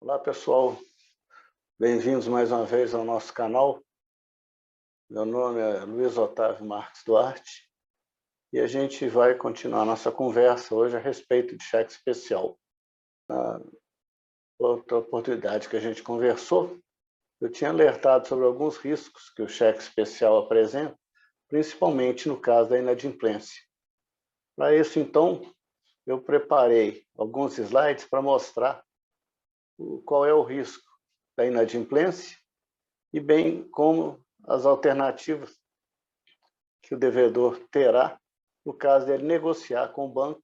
Olá, pessoal. Bem-vindos mais uma vez ao nosso canal. Meu nome é Luiz Otávio Marques Duarte e a gente vai continuar nossa conversa hoje a respeito de cheque especial. Na outra oportunidade que a gente conversou, eu tinha alertado sobre alguns riscos que o cheque especial apresenta, principalmente no caso da inadimplência. Para isso, então, eu preparei alguns slides para mostrar qual é o risco da inadimplência e bem como as alternativas que o devedor terá no caso dele negociar com o banco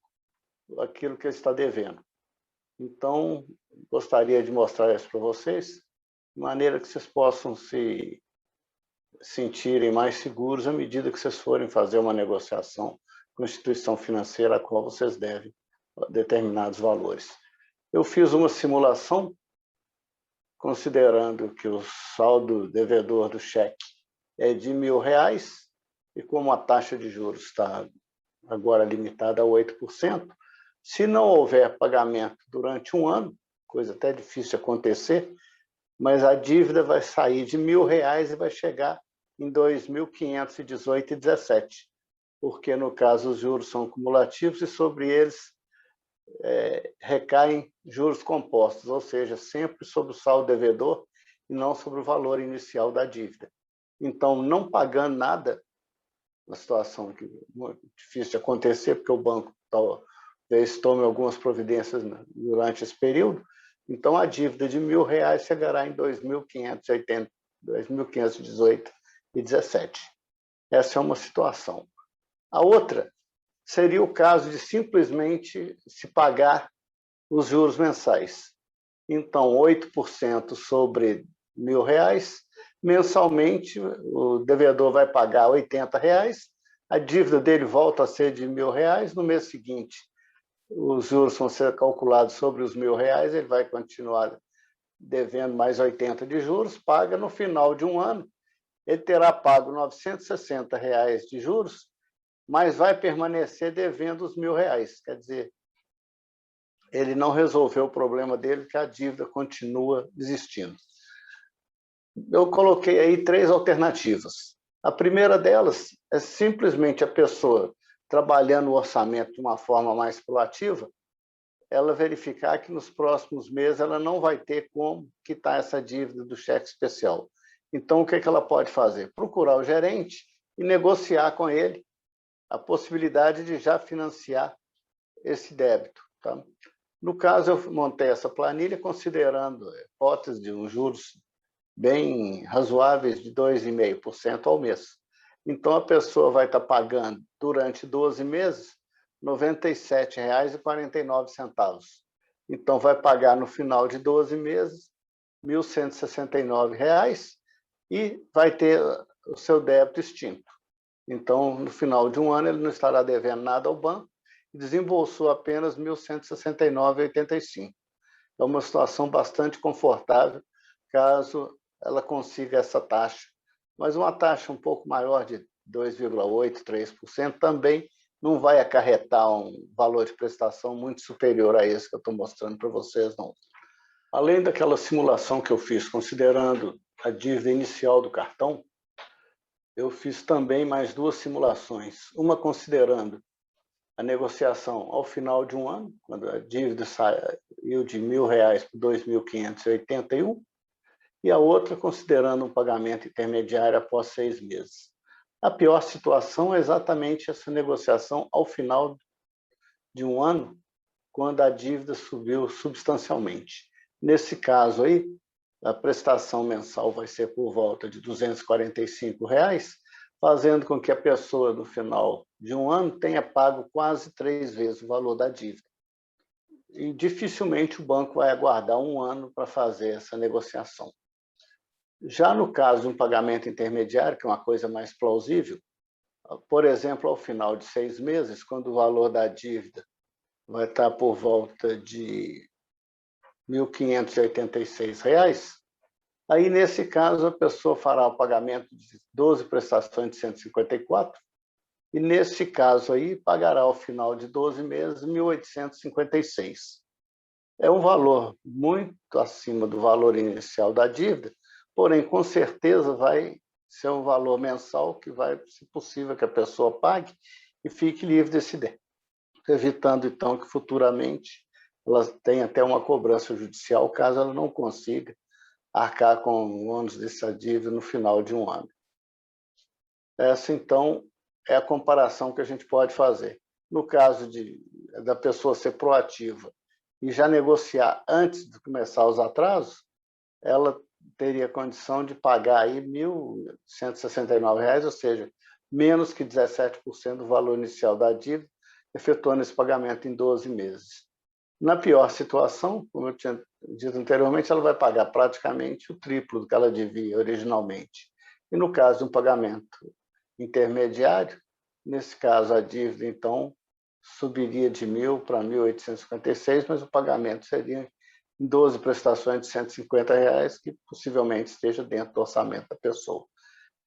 aquilo que ele está devendo. Então, gostaria de mostrar isso para vocês, de maneira que vocês possam se sentirem mais seguros à medida que vocês forem fazer uma negociação com a instituição financeira a qual vocês devem determinados valores. Eu fiz uma simulação considerando que o saldo devedor do cheque é de R$ 1.000 e como a taxa de juros está agora limitada a 8%, se não houver pagamento durante um ano, coisa até difícil de acontecer, mas a dívida vai sair de R$ 1.000 e vai chegar em 2.518,17, porque no caso os juros são cumulativos e sobre eles recaem juros compostos, ou seja, sempre sobre o saldo devedor e não sobre o valor inicial da dívida. Então, não pagando nada, uma situação que é muito difícil de acontecer, porque o banco talvez tome algumas providências durante esse período, então a dívida de R$ 1.000 chegará em 2.518,17. Essa é uma situação. A outra seria o caso de simplesmente se pagar os juros mensais. Então, 8% sobre R$ 1.000, mensalmente o devedor vai pagar R$ 80, a dívida dele volta a ser de R$ 1.000, no mês seguinte os juros vão ser calculados sobre os R$ 1.000, ele vai continuar devendo mais 80 de juros, paga no final de um ano, ele terá pago R$ 960 de juros, mas vai permanecer devendo os R$ 1.000. Quer dizer, ele não resolveu o problema dele, que a dívida continua existindo. Eu coloquei aí 3 alternativas. A primeira delas é simplesmente a pessoa trabalhando o orçamento de uma forma mais proativa, ela verificar que nos próximos meses ela não vai ter como quitar essa dívida do cheque especial. Então, o que ela pode fazer? Procurar o gerente e negociar com ele a possibilidade de já financiar esse débito. Tá? No caso, eu montei essa planilha considerando a hipótese de uns juros bem razoáveis de 2,5% ao mês. Então, a pessoa vai estar pagando durante 12 meses R$ 97,49. Então, vai pagar no final de 12 meses R$ 1.169 e vai ter o seu débito extinto. Então, no final de um ano, ele não estará devendo nada ao banco e desembolsou apenas R$ 1.169,85. É uma situação bastante confortável, caso ela consiga essa taxa. Mas uma taxa um pouco maior de 2,8%, 3% também não vai acarretar um valor de prestação muito superior a esse que eu estou mostrando para vocês, não. Além daquela simulação que eu fiz, considerando a dívida inicial do cartão, eu fiz também mais 2 simulações. Uma considerando a negociação ao final de um ano, quando a dívida saiu de R$ 1.000 para 2.581, e a outra considerando um pagamento intermediário após 6 meses. A pior situação é exatamente essa negociação ao final de um ano, quando a dívida subiu substancialmente. Nesse caso aí, a prestação mensal vai ser por volta de R$ 245, fazendo com que a pessoa, no final de um ano, tenha pago quase 3 vezes o valor da dívida. E dificilmente o banco vai aguardar um ano para fazer essa negociação. Já no caso de um pagamento intermediário, que é uma coisa mais plausível, por exemplo, ao final de 6 meses, quando o valor da dívida vai estar por volta de R$ 1.586, aí, nesse caso, a pessoa fará o pagamento de 12 prestações de 154, e, nesse caso, aí, pagará ao final de 12 meses R$ 1.856. É um valor muito acima do valor inicial da dívida, porém, com certeza, vai ser um valor mensal que vai, se possível, que a pessoa pague e fique livre desse débito, evitando, então, que futuramente ela tenha até uma cobrança judicial, caso ela não consiga arcar com o ônus dessa dívida no final de um ano. Essa, então, é a comparação que a gente pode fazer. No caso da pessoa ser proativa e já negociar antes de começar os atrasos, ela teria condição de pagar aí R$ 1.169, ou seja, menos que 17% do valor inicial da dívida, efetuando esse pagamento em 12 meses. Na pior situação, como eu tinha dito anteriormente, ela vai pagar praticamente o triplo do que ela devia originalmente. E no caso de um pagamento intermediário, nesse caso a dívida, então, subiria de 1.000 para 1.856, mas o pagamento seria em 12 prestações de R$ 150, que possivelmente esteja dentro do orçamento da pessoa.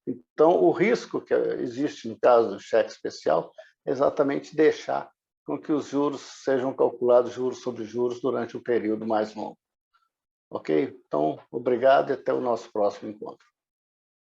Então, o risco que existe no caso do cheque especial é exatamente deixar com que os juros sejam calculados juros sobre juros durante um período mais longo. Ok? Então, obrigado e até o nosso próximo encontro.